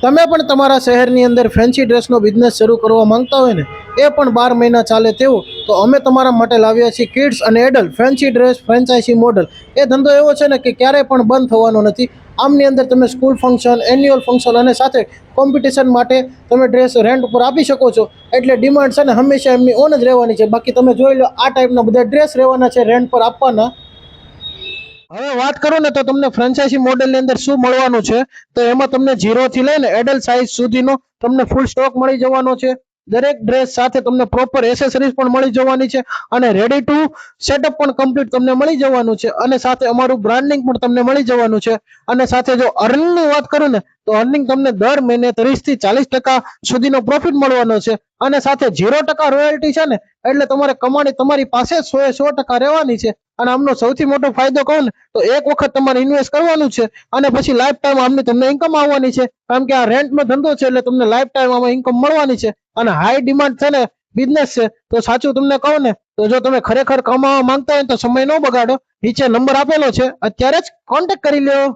તમે પણ તમારા શહેરની અંદર ફેન્સી ડ્રેસનો બિઝનેસ શરૂ કરવા માંગતા હોય ને, એ પણ 12 મહિના ચાલે તેવું, તો અમે તમારા માટે લાવ્યા છીએ કિડ્સ અને adult fancy dress franchise model. એ ધંધો એવો છે ને કે ક્યારેય પણ બંધ થવાનો નથી. આમની અંદર તમે સ્કૂલ ફંક્શન, એન્યુઅલ ફંક્શન અને સાથે કોમ્પિટિશન માટે તમે ડ્રેસ રેન્ટ ઉપર આપી શકો છો. એટલે ડિમાન્ડ છે ને હંમેશા એમની ઓન જ રહેવાની છે. બાકી તમે જોઈ લો, આ ટાઈપના બધા ડ્રેસ રહેવાના છે રેન્ટ પર આપવાના. હવે વાત કરું ને તો તમને ફ્રેન્ચાઇઝી મોડેલની અંદર શું મળવાનું છે, તો એમાં તમને 0 થી લઈને એડલ્ટ સાઇઝ સુધીનો તમને ફૂલ સ્ટોક મળી જવાનો છે. દરેક ડ્રેસ સાથે તમને પ્રોપર એસેસરીઝ પણ મળી જવાની છે અને રેડી ટુ સેટઅપ પણ કમ્પ્લીટ તમને મળી જવાનું છે. અને સાથે અમારું બ્રાન્ડિંગ પણ તમને મળી જવાનું છે. અને સાથે જો અર્નિંગની વાત કરું ને તો અર્નિંગ તમને દર મહિને 30 થી 40% સુધીનો પ્રોફિટ મળવાનો છે. અને સાથે 0% રોયલ્ટી છે ને, એટલે તમારે કમાણી તમારી પાસે 100% રહેવાની છે. અને આમનો સૌથી મોટો ફાયદો કહું ને તો એક વખત તમારે ઇન્વેસ્ટ કરવાનું છે અને પછી લાઈફ ટાઈમ આમની તમને ઇન્કમ આવવાની છે. કારણ કે આ રેન્ટનો ધંધો છે એટલે તમને લાઈફ ટાઈમ આમાં ઇન્કમ મળવાની છે. અને હાઈ ડિમાન્ડ છે ને બિઝનેસ છે. તો સાચું તમને કહું ને તો જો તમે ખરેખર કમાવા માંગતા હોય તો સમય ન બગાડો, નીચે નંબર આપેલો છે, અત્યારે જ કોન્ટેક્ટ કરી લ્યો.